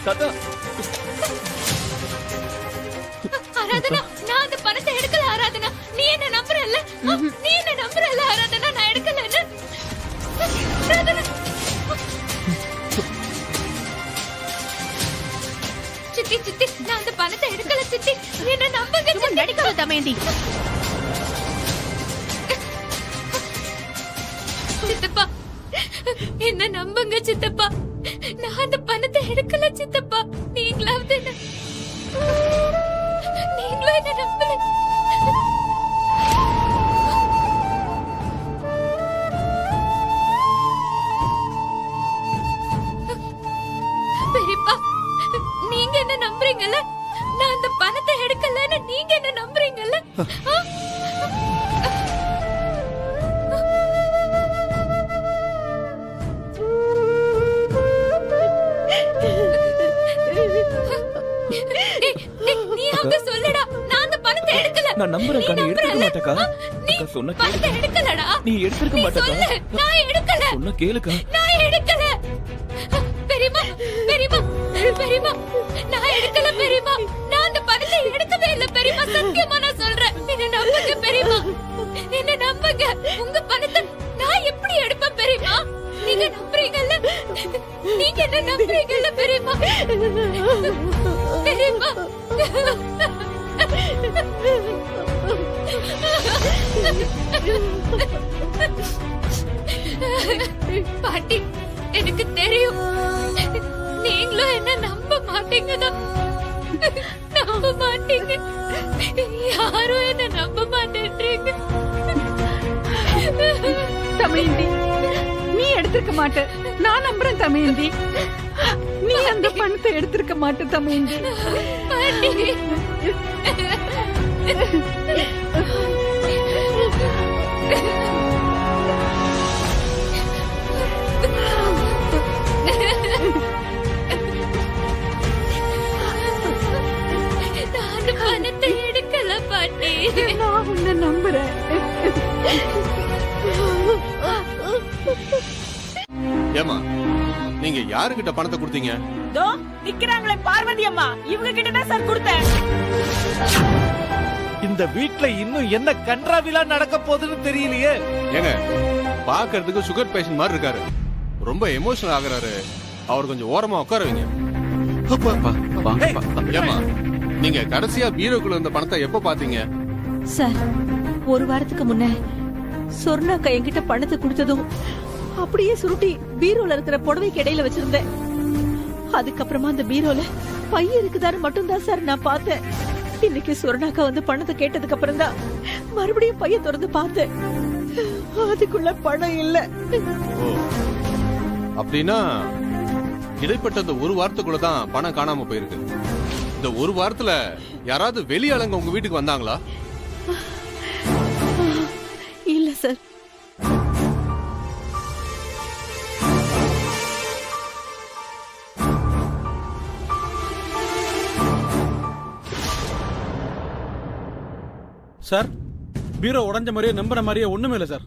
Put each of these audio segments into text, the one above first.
தாத்தா ஆராதனா, நான் அந்த பணத்தை எடுக்கல ஆராதனா. நீ என்ன நம்புறல்ல? நீ என்ன நம்புறல்ல ஆராதனா? நான் எடுக்கலன்னு. ஆராதனா. சித்தி சித்தி, நான் அந்த பணத்தை எடுக்கல சித்தி. என்ன நம்புங்க சித்தி. நடிக்காத தமேந்தி. சித்தப்பா, என்ன நம்புங்க சித்தப்பா. நான் அந்த பணத்தை எடுக்கல சித்தப்பா. நீங்களாவது என்ன நம்பல. பெரியப்பா, நீங்க என்ன நம்புறீங்கல்ல? நான் அந்த பணத்தை எடுக்கலன்னு நீங்க என்ன நம்புறீங்கல்ல? நீ அங்க சொல்லடா, நான் அந்த பணத்தை எடுக்கல. நான் நம்புறேன், நீ எடுத்துக்க மாட்டேக்கா. அக்கா சொன்ன பணத்தை எடுக்கலடா. நீ எடுத்துக்க மாட்டேக்கா. நான் எடுக்கல. சொன்ன கேளுக்கா. நான் எடுக்கல. பெரியம்மா, பெரியம்மா, பெரியம்மா, நான் எடுக்கல பெரியம்மா. நான் அந்த பணத்தை எடுக்கவே இல்ல பெரியம்மா. சத்தியமா நான் சொல்றேன். என்ன நம்புங்க பெரியம்மா. என்ன நம்புங்க. உங்க பணத்தை நான் எப்படி எடுப்பேன் பெரியம்மா? நீங்க நம்புறீங்கல்ல? நீங்க என்ன நம்புறீங்கல்ல பெரியம்மா? பெரியம்மா, பாட்டி, எனக்கு தெரியும் நீங்களும் என்ன நம்ப மாட்டீங்கதான். நம்ப மாட்டீங்க. யாரும் என்ன நம்ப மாட்டேன்றீங்க. தமயந்தி, நீ எடுத்திருக்க மாட்ட. நான் நம்புறேன் தமயந்தி. நீ அந்த பணத்தை எடுத்திருக்க மாட்ட தமயந்தி. பாட்டி, நான் பணத்தை எடுக்கல பாட்டி. நான் உன்னை நம்புறேன். ஏமா, நீங்க யாருகிட்ட பணத்தை கொடுத்தீங்க? தோ நிக்கிறாங்களே பார்வதி அம்மா, இவங்க கிட்ட தான் சார் கொடுத்தேன். இந்த வீட்ல இன்னும் என்ன கன்றாவிலா நடக்க போகுதுன்னு தெரியலையே. ஏங்க, பாக்குறதுக்கு சுகர் பேஷண்ட் மாதிரி இருக்காரு. ரொம்ப எமோஷனல் ஆகுறாரு. அவர் கொஞ்சம் ஓரமா உட்கார வைங்க. ஏமா, நீங்க கடைசியா பீரோக்குள்ள இருந்த பணத்தை எப்ப பாத்தீங்க? சார், ஒரு வாரத்துக்கு முன்ன சொர்ணாக்கா என்கிட்ட பணத்தை கொடுத்ததும் அப்படியே சுருட்டி பீரோல இருக்கிற புடவைக்கு இடையில வச்சிருந்தேன். அதுக்கப்புறமா அந்த பீரோல பைய இருக்குதாரு மட்டும் தான் சார் நான் பார்த்தேன். இன்னைக்கு சொர்ணாக்கா வந்து பணத்தை கேட்டதுக்கு அப்புறம் தான் மறுபடியும் பைய திறந்து பார்த்தேன். அதுக்குள்ள பணம் இல்ல. அப்படின்னா இடைப்பட்ட இந்த ஒரு வாரத்துக்குள்ளதான் பணம் காணாம போயிருக்கு. இந்த ஒரு வாரத்துல யாராவது வெளியாளங்க உங்க வீட்டுக்கு வந்தாங்களா? இல்ல சார். சார், பீரோ உடைஞ்ச மாதிரியே நம்புற மாதிரியே ஒண்ணுமே இல்ல சார்.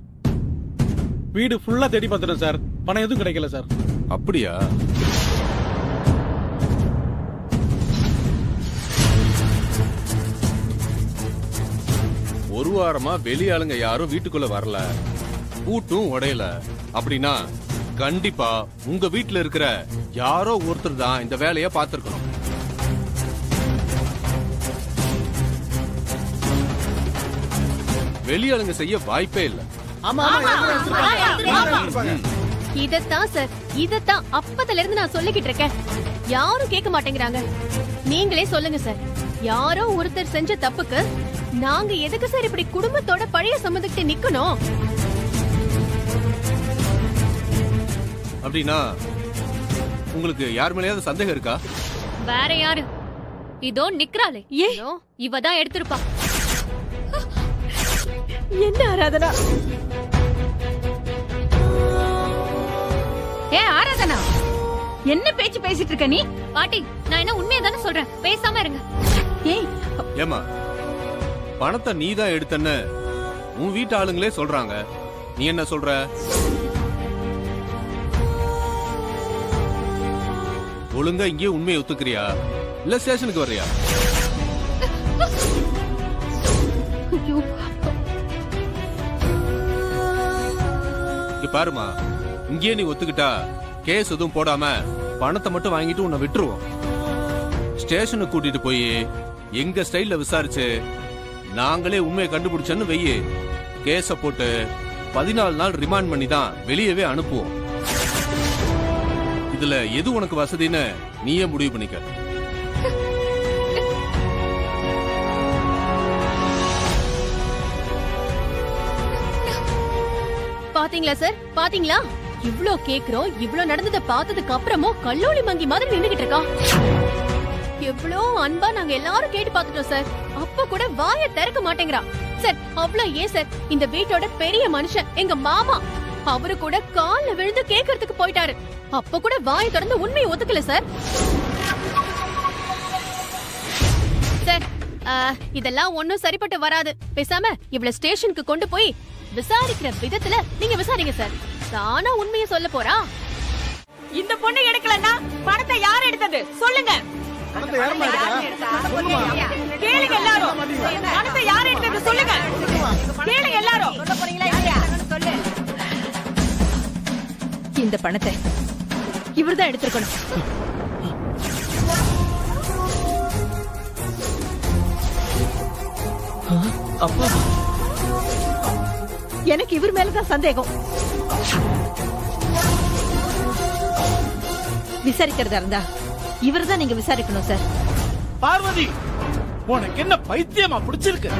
வீடு ஃபுல்லா தேடி பார்த்துட்டேன் சார். பணம் எதுவும் கிடைக்கல சார். அப்படியா? ஒரு வாரமா வெளியாளுங்க யாரும் வீட்டுக்குள்ள வரல, பூட்டும் உடையல. அப்படின்னா கண்டிப்பா உங்க வீட்டுல இருக்கிற யாரோ ஒருத்தர் தான் இந்த வேலைய பார்த்திருக்கணும். வெளியாளுங்க செய்ய வாய்ப்பே இல்ல. இதத்தான் சார், இதத்தான் அப்பத்துல இருந்து நான் சொல்லிக்கிட்டு இருக்கேன். யாரும் கேட்க மாட்டேங்கிறாங்க. நீங்களே சொல்லுங்க சார், யாரோ ஒருத்தர் செஞ்ச தப்புக்கு நாங்க எதுக்கு சார் இப்படி குடும்பத்தோட பழைய சம்மந்தத்தை நிக்கணும்? அப்படின்னா உங்களுக்கு யார் மேலேயாவது சந்தேகம் இருக்கா? வேற யாரு? இதோ நிக்கிறாளே, இவதான் எடுத்திருப்பா. என்ன ஆராதனா? ஏ ஆராதனா, என்ன பேச்சு பேசிட்டு இருக்க நீ? பாட்டி, நான் என்ன உண்மையை தானே சொல்றேன், பேசாம இருங்க. ஏய், ஏமா, பணத்தை நீ தான் எடுத்தன்னு உன் வீட்டு ஆளுங்களே சொல்றாங்க. நீ என்ன சொல்ற? ஒழுங்கா இங்கே உண்மையை ஒத்துக்கிறியா இல்ல ஸ்டேஷனுக்கு வர்றியா? ஐயோ, இங்க பாருமா, இங்கே நீ ஒத்துக்கிட்டா கேஸ் எதுவும் போடாம பணத்தை மட்டும் வாங்கிட்டு உன்னை விட்டுருவோம். ஸ்டேஷனுக்கு கூட்டிட்டு போய் எங்க ஸ்டைல்ல விசாரிச்சு நாங்களே உண்மையை கண்டுபிடிச்சோன்னு வெய்யி கேஸ போட்டு 14 நாள் ரிமாண்ட் பண்ணி தான் வெளியவே அனுப்புவோம். இதுல எது உனக்கு வசதின்னு நீயே முடிவு பண்ணிக்க. பாத்தீங்களா சார், பாத்தீங்களா? இவ்ளோ கேக்குறோம், இவ்ளோ நடந்ததை பார்த்ததுக்கு அப்புறமும் கல்லூரி மங்கி மாதிரி நின்னுகிட்டு இருக்கா. எவ்ளோ அன்பா நாங்க எல்லாரும் கேட்டு பாத்துட்டோம் சார், அப்ப கூட வாயை திறக்க மாட்டேங்கிறா. சார் அவ்ளோ ஏன் சார், இந்த வீட்டோட பெரிய மனுஷன் எங்க மாமா, அவரு கூட கால்ல விழுந்து கேக்குறதுக்கு போயிட்டாரு. அப்ப கூட வாயை திறந்து உண்மையை ஒத்துக்கல சார். சார் இதெல்லாம் ஒன்னும் சரிப்பட்டு வராது. பேசாம இவ்வளவு ஸ்டேஷனுக்கு கொண்டு போய் விசாரிக்கிற விதத்துல நீங்க விசாரிங்க சார். தானா உண்மையை சொல்ல போறா? இந்த பொண்ணு எடுக்கலன்னா பணத்தை யார் எடுத்தது சொல்லுங்க. கேளுங்க எல்லாரும், பணத்தை யார் எடுத்தது சொல்லுங்க. கேளுங்க எல்லாரும். இந்த பணத்தை இவர்தான் எடுத்திருக்கணும். அப்பா, எனக்கு இவர் மேலதான் சந்தேகம். விசாரிக்கிறதா இருந்தா இவர்தான் நீங்க விசாரிக்கணும் சார். பார்வதி, உனக்கு என்ன பைத்தியமா பிடிச்சிருக்கு?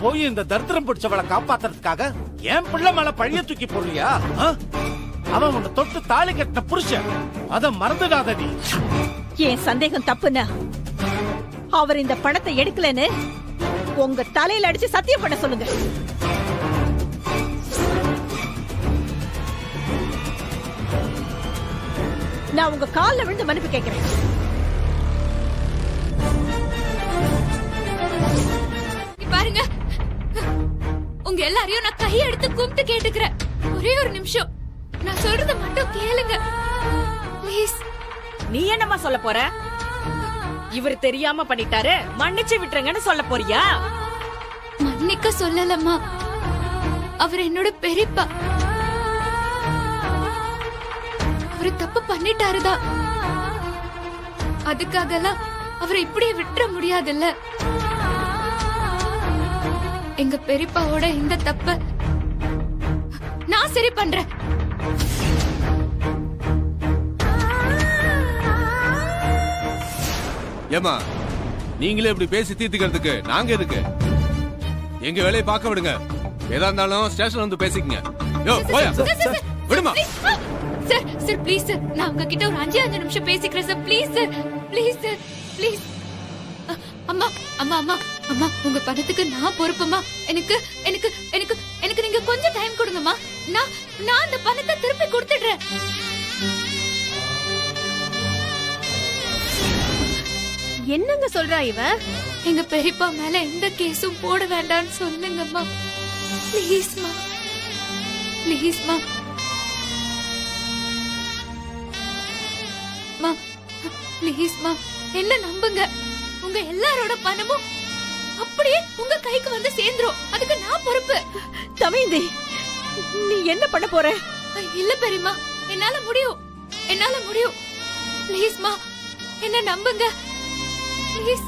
போய் இந்த தரித்திரம் பிடிச்சவளை காப்பாத்துறதுக்காக என் பிள்ளை மேல பழிய தூக்கி போடுறியா? அவன் உன்னை தொட்டு தாலி கட்டின புருஷன், அத மறந்துடாத நீ. என் சந்தேகம் தப்புன்னா அவர் இந்த பணத்தை எடுக்கலன்னு உங்க தலையில அடிச்சு சத்தியம் பண்ண சொல்லுங்க. நான் உங்க கால்ல விழுந்து மன்னிப்பு கேட்கிறேன். பாருங்க, உங்க எல்லாரையும் நான் கையை எடுத்து கும்பிட்டு கேட்டுக்கிறேன். ஒரே ஒரு நிமிஷம், நான் சொல்றத மட்டும் கேளுங்க ப்ளீஸ். நீ என்னமா சொல்ல போற? இவர் தெரியாம பண்ணிட்டாரு, மன்னிச்சு விட்டுருங்கன்னு சொல்ல போறியா? மன்னிக்க சொல்லலம்மா, அவர் என்னோட பெரியப்பா. அவரு தப்பு பண்ணிட்டாருதான், அதுக்காகலாம் அவரை இப்படியே விட்டுற முடியாதுல்ல. எங்க பெரியப்பாவோட இந்த தப்ப நான் சரி பண்றேன். ஏமா, நீங்களே இப்படி பேசி தீர்த்துக்கிறதுக்கு நாங்க எதுக்கு? எங்க வேலையை பார்க்க விடுங்க. ஏதா இருந்தாலும் ஸ்டேஷன் வந்து பேசிக்கங்க. யோ போயா, விடுமா. சார் சார் ப்ளீஸ் சார், நான் உங்ககிட்ட ஒரு 5 நிமிஷம் பேசிக்கிறேன் sir. Please sir, please sir, please. அம்மா அம்மா அம்மா அம்மா, உங்க பணத்துக்கு நான் பொறுப்பம்மா. எனக்கு எனக்கு எனக்கு எனக்கு நீங்க கொஞ்சம் டைம் கொடுங்கம்மா. நான் அந்த பணத்தை திருப்பி கொடுத்துடுறேன். என்னங்க சொல்றா இவன்? எங்க பெரியப்பா மேல எந்த கேஸும் போட வேண்டாம்னு சொல்லுங்கம்மா. ப்ளீஸ்மா, ப்ளீஸ்மா. மா ப்ளீஸ்மா, என்ன நம்புங்க. உங்க எல்லாரோட பணமும் அப்படியே உங்க கைக்கு வந்து சேர்ந்துரும். அதுக்கு நான் பொறுப்பு. தமையந்தி, நீ என்ன பண்ண போற? இல்ல பெரியம்மா, என்னால முடியும், என்னால முடியும். ப்ளீஸ்மா, என்ன நம்புங்க ப்ளீஸ்.